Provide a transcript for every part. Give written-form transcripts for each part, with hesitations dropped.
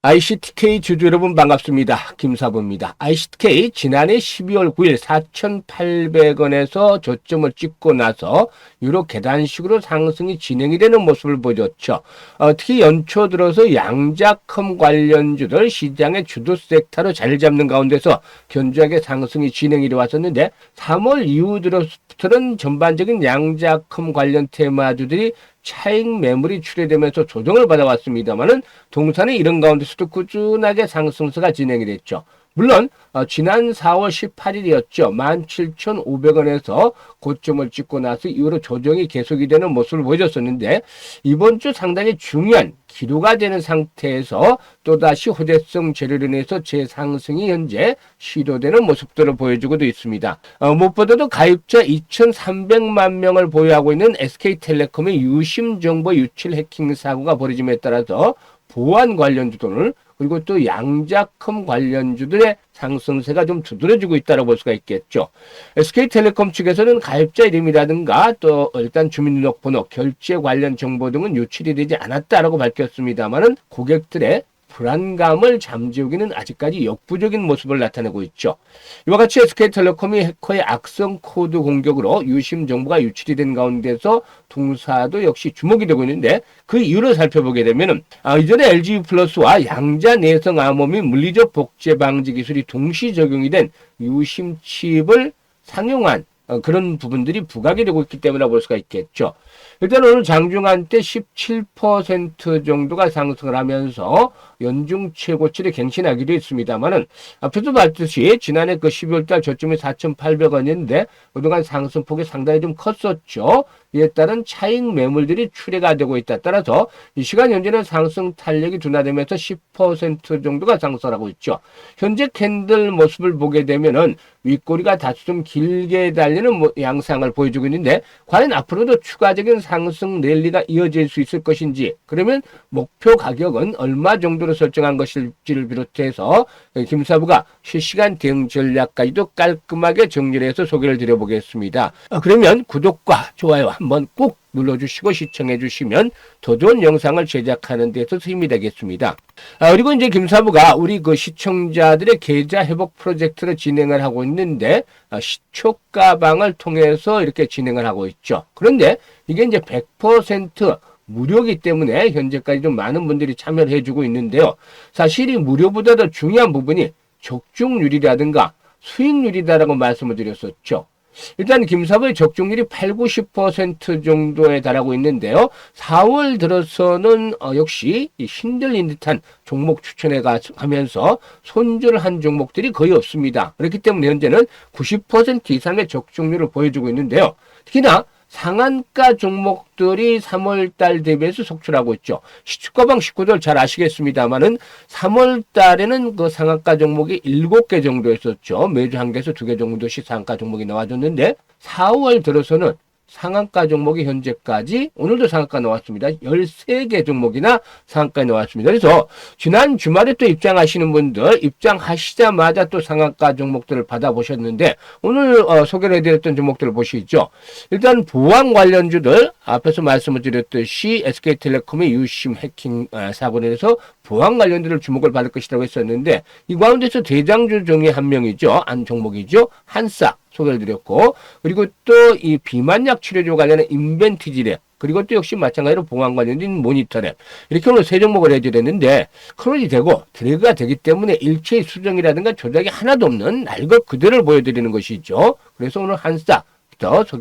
ICTK 주주 여러분 반갑습니다. 김사부입니다. ICTK 지난해 12월 9일 4,800원에서 저점을 찍고 나서 유로 계단식으로 상승이 진행이 되는 모습을 보여줬죠. 특히 연초 들어서 양자컴 관련주들 시장의 주도 섹터로 자리 잡는 가운데서 견조하게 상승이 진행이 되어 왔었는데 3월 이후 들어서는 전반적인 양자컴 관련 테마주들이 차익 매물이 출회되면서 조정을 받아왔습니다만은 동사는 이런 가운데서도 꾸준하게 상승세가 진행이 됐죠. 물론 지난 4월 18일이었죠. 17,500원에서 고점을 찍고 나서 이후로 조정이 계속이 되는 모습을 보여줬었는데 이번 주 상당히 중요한 기로가 되는 상태에서 또다시 호재성 재료로 인해서 재상승이 현재 시도되는 모습들을 보여주고도 있습니다. 무엇보다도 가입자 2,300만 명을 보유하고 있는 SK텔레콤의 유심 정보 유출 해킹 사고가 벌어짐에 따라서 보안 관련주들 그리고 또 양자컴 관련주들의 상승세가 좀 두드러지고 있다고 볼 수가 있겠죠. SK텔레콤 측에서는 가입자 이름이라든가 또 일단 주민등록번호, 결제 관련 정보 등은 유출이 되지 않았다라고 밝혔습니다만은 고객들의 불안감을 잠재우기는 아직까지 역부족인 모습을 나타내고 있죠. 이와 같이 SK텔레콤이 해커의 악성 코드 공격으로 유심 정보가 유출이 된 가운데서 동사도 역시 주목이 되고 있는데 그 이유를 살펴보게 되면은 이전에 LG 플러스와 양자 내성 암호 및 물리적 복제 방지 기술이 동시 적용이 된 유심 칩을 상용한 그런 부분들이 부각이 되고 있기 때문이라고 볼 수가 있겠죠. 일단 오늘 장중한 때 17% 정도가 상승을 하면서 연중 최고치를 갱신하기도 했습니다만은 앞에도 봤듯이 지난해 그 12월달 저점이 4,800원인데 그동안 상승폭이 상당히 좀 컸었죠. 이에 따른 차익 매물들이 출회가 되고 있다. 따라서 이 시간 현재는 상승 탄력이 둔화되면서 10% 정도가 상승하고 있죠. 현재 캔들 모습을 보게 되면은 윗꼬리가 다소 좀 길게 달리는 양상을 보여주고 있는데 과연 앞으로도 추가적인 상승 랠리가 이어질 수 있을 것인지 그러면 목표 가격은 얼마 정도로 설정한 것일지를 비롯해서 김사부가 실시간 대응 전략까지도 깔끔하게 정리를 해서 소개를 드려보겠습니다. 그러면 구독과 좋아요 한번 꼭 눌러주시고 시청해 주시면 더 좋은 영상을 제작하는 데 있어서 힘이 되겠습니다. 그리고 이제 김사부가 우리 그 시청자들의 계좌 회복 프로젝트를 진행을 하고 있는데 시초가방을 통해서 이렇게 진행을 하고 있죠. 그런데 이게 이제 100% 무료이기 때문에 현재까지 좀 많은 분들이 참여를 해주고 있는데요. 사실 이 무료보다 더 중요한 부분이 적중률이라든가 수익률이다라고 말씀을 드렸었죠. 일단 김사부의 적중률이 8, 90% 정도에 달하고 있는데요. 4월 들어서는 역시 힘들린 듯한 종목 추천해 가면서 손절을 한 종목들이 거의 없습니다. 그렇기 때문에 현재는 90% 이상의 적중률을 보여주고 있는데요. 특히나 상한가 종목들이 3월달 대비해서 속출하고 있죠. 시초가방 식구들 잘 아시겠습니다만은 3월달에는 그 상한가 종목이 7개 정도 있었죠. 매주 한 개에서 2개 정도씩 상한가 종목이 나와줬는데 4월 들어서는 상한가 종목이 현재까지 오늘도 상한가 나왔습니다. 13개 종목이나 상한가에 나왔습니다. 그래서 지난 주말에 또 입장하시는 분들 입장하시자마자 또 상한가 종목들을 받아보셨는데 오늘 소개를 해드렸던 종목들을 보시죠. 일단 보안 관련주들 앞에서 말씀을 드렸듯이 SK텔레콤의 유심 해킹 사고로 인해서 보안 관련주를 주목을 받을 것이라고 했었는데 이 가운데서 대장주 중에 한 명이죠. 한 종목이죠. 한싹 소개를 드렸고 그리고 또 이 비만약 치료조 관련한 인벤티지랩 그리고 또 역시 마찬가지로 보안 관련된 모니터랩 이렇게 오늘 세 종목을 해드렸는데 크롤이 되고 드래그가 되기 때문에 일체의 수정이라든가 조작이 하나도 없는 날 것 그대로를 보여드리는 것이죠. 그래서 오늘 한싹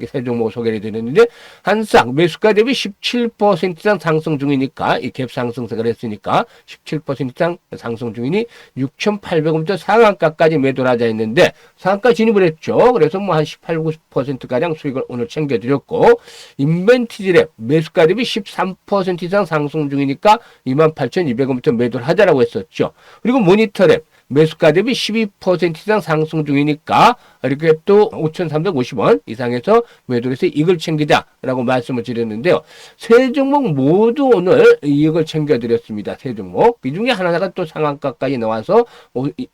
세 종목을 소개해 드렸는데 한싹 매수가 대비 17% 이상 상승 중이니까 이 갭 상승세가 했으니까 17% 이상 상승 중이니 6,800원부터 상한가까지 매도를 하자 했는데 상한가 진입을 했죠. 그래서 뭐 한 18, 90%가량 수익을 오늘 챙겨드렸고 인벤티지랩 매수가 대비 13% 이상 상승 중이니까 28,200원부터 매도를 하자라고 했었죠. 그리고 모니터랩 매수가 대비 12% 이상 상승 중이니까 이렇게 또 5,350원 이상에서 매도를 해서 이익을 챙기자라고 말씀을 드렸는데요. 세 종목 모두 오늘 이익을 챙겨드렸습니다. 세 종목. 이 중에 하나가 또 상한가까지 나와서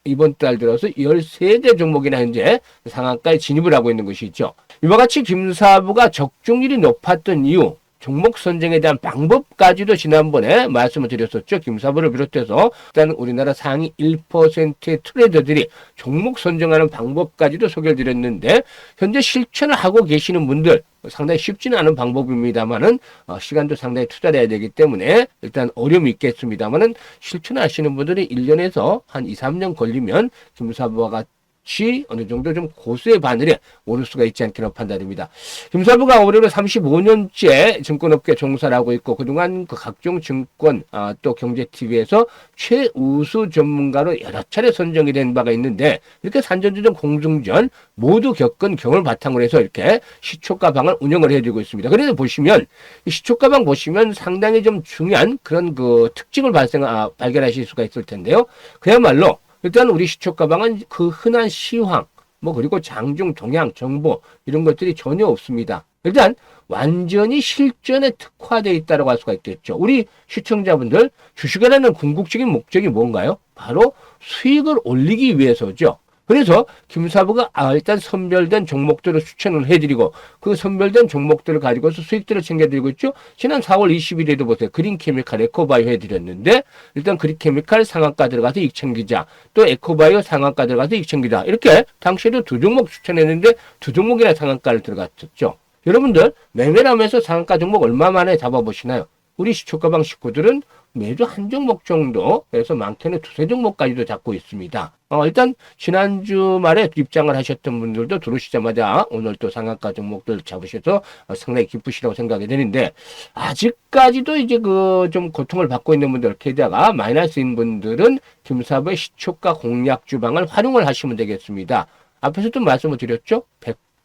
이번 달 들어서 13개 종목이나 현재 상한가에 진입을 하고 있는 것이죠. 이와 같이 김사부가 적중률이 높았던 이유 종목 선정에 대한 방법까지도 지난번에 말씀을 드렸었죠. 김사부를 비롯해서 일단 우리나라 상위 1%의 트레이더들이 종목 선정하는 방법까지도 소개를 드렸는데 현재 실천을 하고 계시는 분들 상당히 쉽지는 않은 방법입니다만은 시간도 상당히 투자를 해야 되기 때문에 일단 어려움이 있겠습니다만은 실천하시는 분들이 1년에서 한 2, 3년 걸리면 김사부와 같이 어느 정도 좀 고수의 바늘에 오를 수가 있지 않기로 판단됩니다. 김사부가 올해로 35년째 증권업계 종사를 하고 있고 그동안 그 각종 증권 또 경제TV에서 최우수 전문가로 여러 차례 선정이 된 바가 있는데 이렇게 산전조정 공중전 모두 겪은 경험을 바탕으로 해서 이렇게 시초가방을 운영을 해주고 있습니다. 그래서 보시면 이 시초가방 보시면 상당히 좀 중요한 그런 그 특징을 발견하실 수가 있을 텐데요. 그야말로 일단 우리 시초가방은 그 흔한 시황, 그리고 장중 동향 정보 이런 것들이 전혀 없습니다. 일단 완전히 실전에 특화되어 있다고 할 수가 있겠죠. 우리 시청자분들 주식이라는 궁극적인 목적이 뭔가요? 바로 수익을 올리기 위해서죠. 그래서 김사부가 일단 선별된 종목들을 추천을 해드리고 그 선별된 종목들을 가지고서 수익들을 챙겨드리고 있죠. 지난 4월 20일에도 보세요. 그린케미칼, 에코바이오 해드렸는데 일단 그린케미칼 상한가 들어가서 이익 챙기자. 또 에코바이오 상한가 들어가서 이익 챙기자. 이렇게 당시에도 두 종목 추천했는데 두 종목이나 상한가를 들어갔었죠. 여러분들 매매를 하면서 상한가 종목 얼마 만에 잡아보시나요? 우리 시초가방 식구들은 매주 한 종목 정도, 그래서 많게는 두세 종목까지도 잡고 있습니다. 일단 지난주 말에 입장을 하셨던 분들도 들어오시자마자 오늘 또 상한가 종목들 잡으셔서 상당히 기쁘시라고 생각이 되는데 아직까지도 이제 그 좀 고통을 받고 있는 분들, 게다가 마이너스인 분들은 김사부의 시초가 공략 주방을 활용을 하시면 되겠습니다. 앞에서도 말씀을 드렸죠.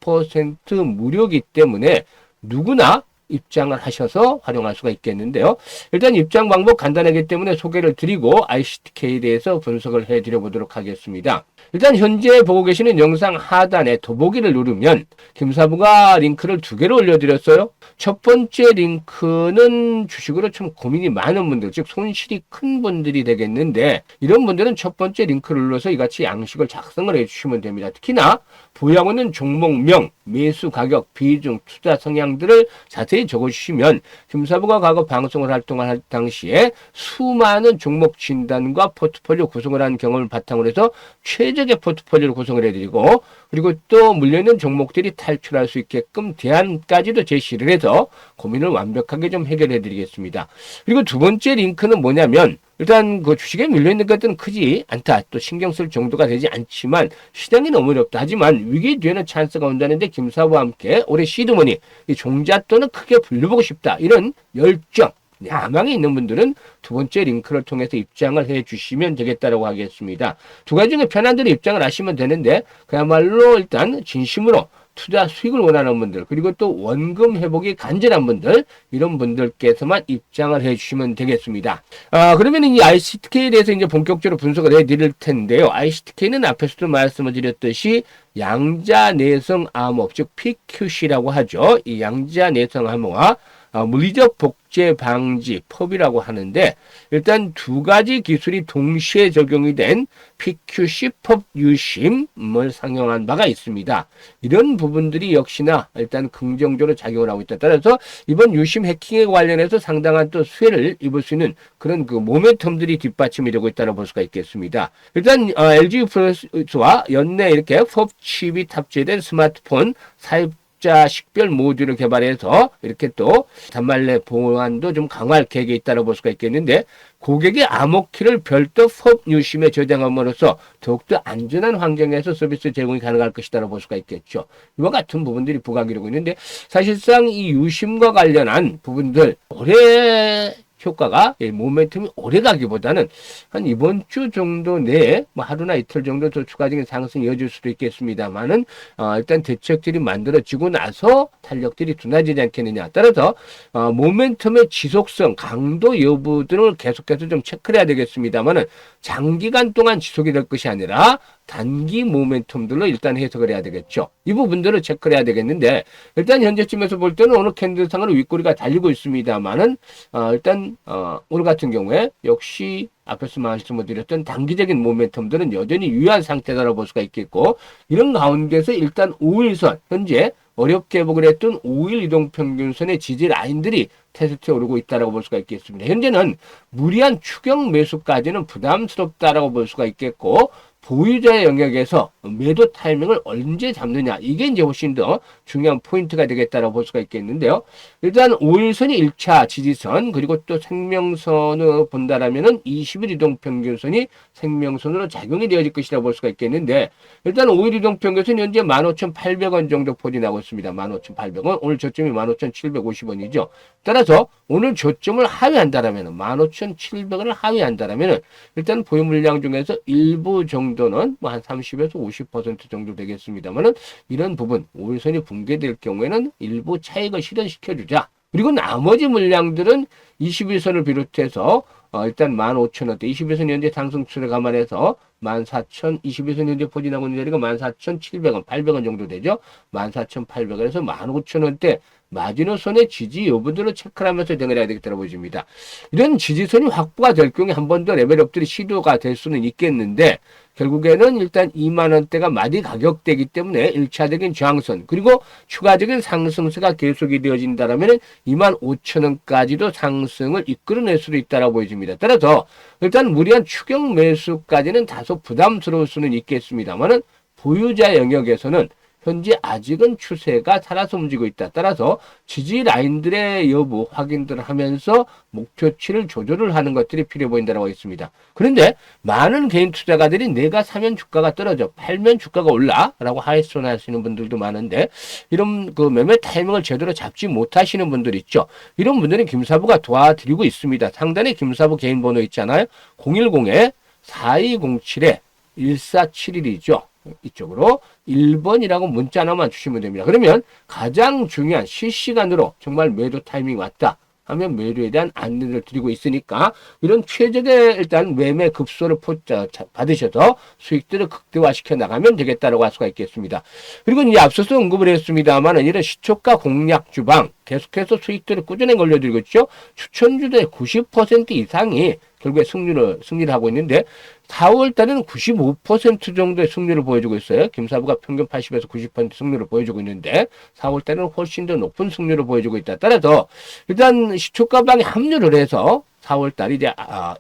100% 무료이기 때문에 누구나 입장을 하셔서 활용할 수가 있겠는데요. 일단 입장 방법 간단하기 때문에 소개를 드리고 ICTK에 대해서 분석을 해드려 보도록 하겠습니다. 일단 현재 보고 계시는 영상 하단에 더보기를 누르면 김사부가 링크를 두 개로 올려드렸어요. 첫 번째 링크는 주식으로 좀 고민이 많은 분들, 즉 손실이 큰 분들이 되겠는데 이런 분들은 첫 번째 링크를 눌러서 이같이 양식을 작성을 해주시면 됩니다. 특히나 보유하고는 종목명, 매수 가격, 비중, 투자 성향들을 자세히 적어주시면 김사부가 과거 방송을 활동할 당시에 수많은 종목 진단과 포트폴리오 구성을 한 경험을 바탕으로 해서 최적의 포트폴리오를 구성을 해드리고 그리고 또 물려있는 종목들이 탈출할 수 있게끔 대안까지도 제시를 해서 고민을 완벽하게 좀 해결해 드리겠습니다. 그리고 두 번째 링크는 뭐냐면 일단 그 주식에 밀려있는 것들은 크지 않다. 또 신경 쓸 정도가 되지 않지만 시장이 너무 어렵다. 하지만 위기 뒤에는 찬스가 온다는데 김사부와 함께 올해 시드머니 이 종잣돈을 크게 불려보고 싶다. 이런 열정, 야망이 있는 분들은 두 번째 링크를 통해서 입장을 해 주시면 되겠다라고 하겠습니다. 두 가지 중에 편한 대로 입장을 하시면 되는데 그야말로 일단 진심으로 투자 수익을 원하는 분들 그리고 또 원금 회복이 간절한 분들 이런 분들께서만 입장을 해주시면 되겠습니다. 그러면 이 ICTK에 대해서 이제 본격적으로 분석을 해드릴 텐데요. ICTK는 앞에서도 말씀을 드렸듯이 양자 내성 암호 즉 PQC라고 하죠. 이 양자 내성 암호와 물리적 복제 방지 펍이라고 하는데 일단 두 가지 기술이 동시에 적용이 된 PQC 펍 유심을 상용한 바가 있습니다. 이런 부분들이 역시나 일단 긍정적으로 작용을 하고 있다. 따라서 이번 유심 해킹에 관련해서 상당한 또 수혜를 입을 수 있는 그런 그 모멘텀들이 뒷받침이 되고 있다고 볼 수가 있겠습니다. 일단 LG 플러스와 연내 이렇게 펍 칩이 탑재된 스마트폰 사입자 식별 모듈을 개발해서 이렇게 또 단말내 보안도 좀 강화할 계획이 있다고 볼 수가 있겠는데 고객의 암호키를 별도 펍 유심에 저장함으로써 더욱더 안전한 환경에서 서비스 제공이 가능할 것이라고 볼 수가 있겠죠. 이와 같은 부분들이 부각이 되고 있는데 사실상 이 유심과 관련한 부분들 올해 효과가 모멘텀이 오래 가기보다는 한 이번 주 정도 내에 하루나 이틀 정도 더 추가적인 상승이 이어질 수도 있겠습니다만은 일단 대책들이 만들어지고 나서 탄력들이 둔화되지 않겠느냐 따라서 모멘텀의 지속성 강도 여부들을 계속해서 좀 체크를 해야 되겠습니다만은 장기간 동안 지속이 될 것이 아니라 단기 모멘텀들로 일단 해석을 해야 되겠죠. 이 부분들을 체크를 해야 되겠는데 일단 현재쯤에서 볼 때는 오늘 캔들상으로 윗꼬리가 달리고 있습니다만은 일단 오늘 같은 경우에 역시 앞에서 말씀을 드렸던 단기적인 모멘텀들은 여전히 유효한 상태다라고 볼 수가 있겠고 이런 가운데서 일단 5일선 현재 어렵게 회복을 했던 5일 이동평균선의 지지 라인들이 테스트에 오르고 있다고 볼 수가 있겠습니다. 현재는 무리한 추격 매수까지는 부담스럽다라고 볼 수가 있겠고, 보유자의 영역에서 매도 타이밍을 언제 잡느냐, 이게 이제 훨씬 더 중요한 포인트가 되겠다고 볼 수가 있겠는데요. 일단 5일선이 1차 지지선, 그리고 또 생명선을 본다라면은 20일 이동평균선이 생명선으로 작용이 되어질 것이라고 볼 수가 있겠는데, 일단 5일 이동평균선 현재 15,800원 정도 포진하고 있습니다. 15,800원. 오늘 저점이 15,750원이죠. 따라서 오늘 저점을 하회한다라면 15,700원을 하회한다라면 일단 보유 물량 중에서 일부 정도는 뭐 한 30에서 50% 정도 되겠습니다만은 이런 부분 5일선이 붕괴될 경우에는 일부 차익을 실현시켜 주자. 그리고 나머지 물량들은 21선을 비롯해서 일단 15,000원대, 21선 현재 상승 추세를 감안해서 14,000, 21선 현재 포진하고 있는 자리가 14,700원, 800원 정도 되죠. 14,800원에서 15,000원대 마지노선의 지지 여부들을 체크를 하면서 대응을 해야 되겠다고 보여집니다. 이런 지지선이 확보가 될 경우에 한 번 더 레벨업들이 시도가 될 수는 있겠는데, 결국에는 일단 2만원대가 마디 가격대이기 때문에 1차적인 저항선, 그리고 추가적인 상승세가 계속이 되어진다면 25,000원까지도 상승을 이끌어낼 수도 있다고 보여집니다. 따라서 일단 무리한 추격 매수까지는 다소 부담스러울 수는 있겠습니다만은 보유자 영역에서는 현재 아직은 추세가 살아서 움직이고 있다. 따라서 지지 라인들의 여부 확인들을 하면서 목표치를 조절을 하는 것들이 필요해 보인다고 하겠습니다. 그런데 많은 개인 투자가들이 내가 사면 주가가 떨어져, 팔면 주가가 올라 라고 하소연하시는 분들도 많은데, 이런 그 매매 타이밍을 제대로 잡지 못하시는 분들 있죠. 이런 분들은 김사부가 도와드리고 있습니다. 상단에 김사부 개인 번호 있잖아요. 010-4207-1471이죠. 이쪽으로 1번이라고 문자 하나만 주시면 됩니다. 그러면 가장 중요한 실시간으로 정말 매도 타이밍 왔다 하면 매도에 대한 안내를 드리고 있으니까 이런 최적의 일단 매매 급소를 받으셔서 수익들을 극대화시켜 나가면 되겠다라고 할 수가 있겠습니다. 그리고 이제 앞서서 언급을 했습니다만 이런 시초가 공략 주방 계속해서 수익들을 꾸준히 걸려드리고 있죠. 추천주들의 90% 이상이 결국에 승리를 하고 있는데 4월 달에는 95% 정도의 승률을 보여주고 있어요. 김사부가 평균 80에서 90% 승률을 보여주고 있는데 4월 달에는 훨씬 더 높은 승률을 보여주고 있다. 따라서 일단 시초가방에 합류를 해서 4월 달 이제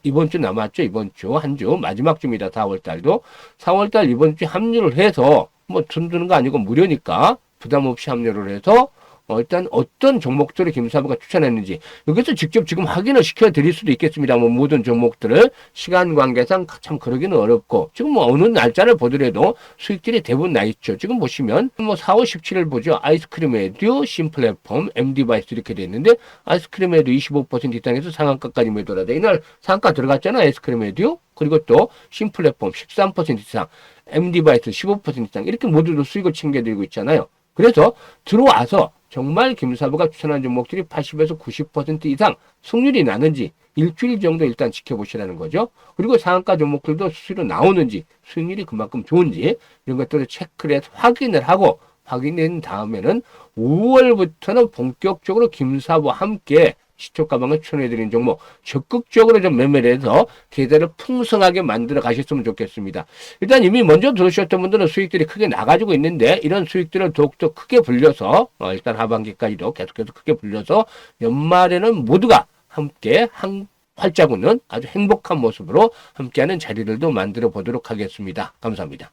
이번 주 남았죠. 이번 주 한 주 마지막 주입니다. 4월 달도 4월 달 이번 주 합류를 해서 뭐 돈 드는 거 아니고 무료니까 부담 없이 합류를 해서 일단 어떤 종목들을 김사부가 추천했는지 여기서 직접 지금 확인을 시켜드릴 수도 있겠습니다만 모든 종목들을 시간 관계상 참 그러기는 어렵고 지금 뭐 어느 날짜를 보더라도 수익들이 대부분 나 있죠. 지금 보시면 뭐 4월 17일 보죠. 아이스크림 에듀, 신플랫폼, MD바이스 이렇게 돼 있는데 아이스크림 에듀 25% 이상에서 상한가까지 매도라다. 이날 상한가 들어갔잖아. 아이스크림 에듀. 그리고 또 신플랫폼 13% 이상, MD바이스 15% 이상 이렇게 모두도 수익을 챙겨드리고 있잖아요. 그래서 들어와서 정말 김사부가 추천한 종목들이 80에서 90% 이상 승률이 나는지 일주일 정도 일단 지켜보시라는 거죠. 그리고 상한가 종목들도 수수료 나오는지 수익률이 그만큼 좋은지 이런 것들을 체크를 해서 확인을 하고 확인된 다음에는 5월부터는 본격적으로 김사부와 함께 시초가방을 추천해드리는 종목 적극적으로 좀 매매를 해서 계좌를 풍성하게 만들어 가셨으면 좋겠습니다. 일단 이미 먼저 들으셨던 분들은 수익들이 크게 나가지고 있는데 이런 수익들을 더욱더 크게 불려서 일단 하반기까지도 계속해서 크게 불려서 연말에는 모두가 함께 한 활짝 웃는 아주 행복한 모습으로 함께하는 자리들도 만들어 보도록 하겠습니다. 감사합니다.